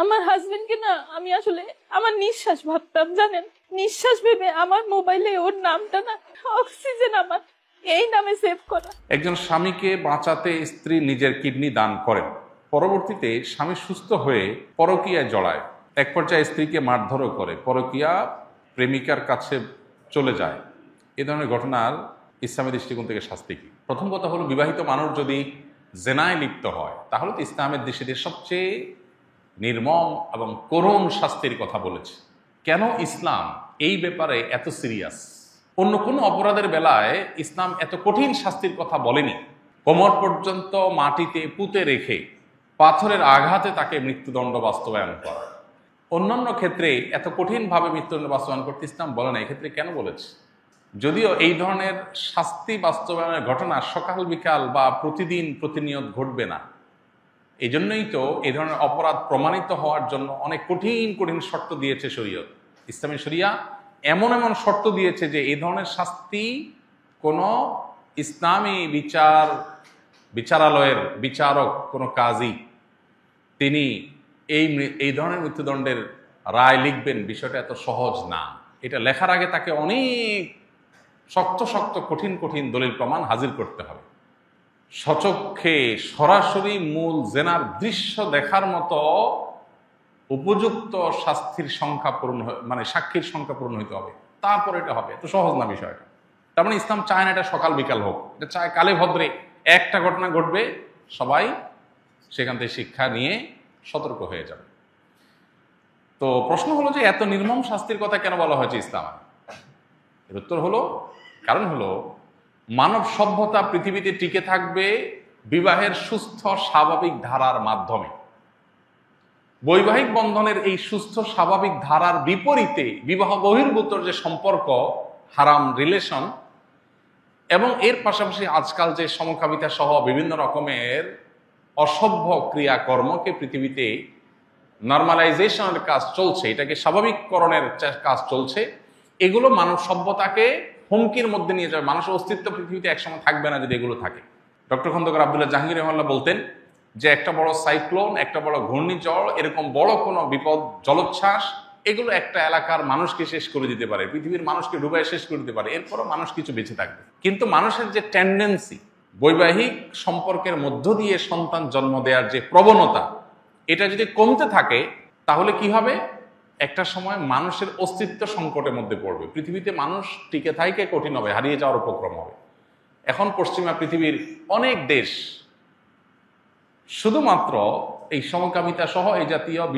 আমার হাজবেন্ডকে না আমি আসলে আমার নিঃশ্বাস ভাবতাম, জানেন, নিঃশ্বাস ভেবে আমার মোবাইলে ওর নামটা না অক্সিজেন আমার এই নামে সেভ করা। একজন স্বামীকে বাঁচাতে স্ত্রী নিজের কিডনি দান করেন, পরবর্তীতে স্বামী সুস্থ হয়ে পরকীয়ায় জড়ায়, এক পর্যায়ে স্ত্রীকে মারধরও করে, পরকীয়া প্রেমিকার কাছে চলে যায়। এ ধরনের ঘটনার ইসলামের দৃষ্টিকোণ থেকে শাস্তি কি? প্রথম কথা হলো, বিবাহিত মানুষ যদি জেনায় লিপ্ত হয় তাহলে তো ইসলামের দৃষ্টিতে সবচেয়ে নির্মম এবং করুণ শাস্তির কথা বলেছে। কেন ইসলাম এই ব্যাপারে এত সিরিয়াস? অন্য কোনো অপরাধের বেলায় ইসলাম এত কঠিন শাস্তির কথা বলেনি। কোমর পর্যন্ত মাটিতে পুঁতে রেখে পাথরের আঘাতে তাকে মৃত্যুদণ্ড বাস্তবায়ন করা, অন্যান্য ক্ষেত্রে এত কঠিনভাবে মৃত্যুদণ্ড বাস্তবায়ন করতে ইসলাম বলে না। এক্ষেত্রে কেন বলেছে? যদিও এই ধরনের শাস্তি বাস্তবায়নের ঘটনা সকাল বিকাল বা প্রতিদিন প্রতিনিয়ত ঘটবে না, এই জন্যই তো এই ধরনের অপরাধ প্রমাণিত হওয়ার জন্য অনেক কঠিন কঠিন শর্ত দিয়েছে শরীয়ত। ইসলামী শরিয়া এমন এমন শর্ত দিয়েছে যে এই ধরনের শাস্তি কোনো ইসলামী বিচারালয়ের বিচারক, কোনো কাজী, তিনি এই ধরনের মৃত্যুদণ্ডের রায় লিখবেন, বিষয়টা এত সহজ না। এটা লেখার আগে তাকে অনেক শক্ত শক্ত কঠিন কঠিন দলিল প্রমাণ হাজির করতে হবে। সচক্ষে সরাসরি মূল জেনার দৃশ্য দেখার মতো উপযুক্ত শাস্তির সংখ্যা পূরণ, মানে সাক্ষীর সংখ্যা পূরণ হইতে হবে, তারপর এটা হবে। এত সহজ না বিষয়টা। তার মানে ইসলাম চায় না এটা সকাল বিকাল হোক, এটা চায় কালে ভদ্রে একটা ঘটনা ঘটবে, সবাই সেখান থেকে শিক্ষা নিয়ে সতর্ক হয়ে যাবে। তো প্রশ্ন হলো যে এত নির্মম শাস্তির কথা কেন বলা হয়েছে ইসলামে? এর উত্তর হলো, কারণ হলো মানব সভ্যতা পৃথিবীতে টিকে থাকবে বিবাহের সুস্থ স্বাভাবিক ধারার মাধ্যমে। বৈবাহিক বন্ধনের এই সুস্থ স্বাভাবিক ধারার বিপরীতে বিবাহ বহির্ভূত যে সম্পর্ক, হারাম রিলেশন, এবং এর পাশাপাশি আজকাল যে সমকামিতা সহ বিভিন্ন রকমের অসভ্য ক্রিয়াকর্মকে পৃথিবীতে নর্মালাইজেশনের কাজ চলছে, এটাকে স্বাভাবিককরণের কাজ চলছে, এগুলো মানব সভ্যতাকে হুমকির মধ্যে নিয়ে যাবে। মানুষের অস্তিত্ব পৃথিবীতে একসময় থাকবে না যদি এগুলো থাকে। ডক্টর খন্দকার আব্দুল্লাহ জাহাঙ্গীর রহমাল্লাহ বলতেন যে একটা বড় সাইক্লোন, একটা বড় ঘূর্ণিঝড়, এরকম বড় কোনো বিপদ, জলোচ্ছ্বাস, এগুলো একটা এলাকার মানুষকে শেষ করে দিতে পারে, পৃথিবীর মানুষকে ডুবাই শেষ করে দিতে পারে, এরপরও মানুষ কিছু বেঁচে থাকবে। কিন্তু মানুষের যে টেন্ডেন্সি, বৈবাহিক সম্পর্কের মধ্য দিয়ে সন্তান জন্ম দেওয়ার যে প্রবণতা, এটা যদি কমতে থাকে তাহলে কি হবে? একটা সময় মানুষের অস্তিত্ব সংকটের মধ্যে পড়বে, পৃথিবীতে মানুষ টিকে থাকতে কঠিন হবে, হারিয়ে যাওয়ার উপক্রম হবে। এখন পশ্চিমা পৃথিবীর অনেক দেশ শুধুমাত্র এই সমকামিতা সহ এই জাতীয়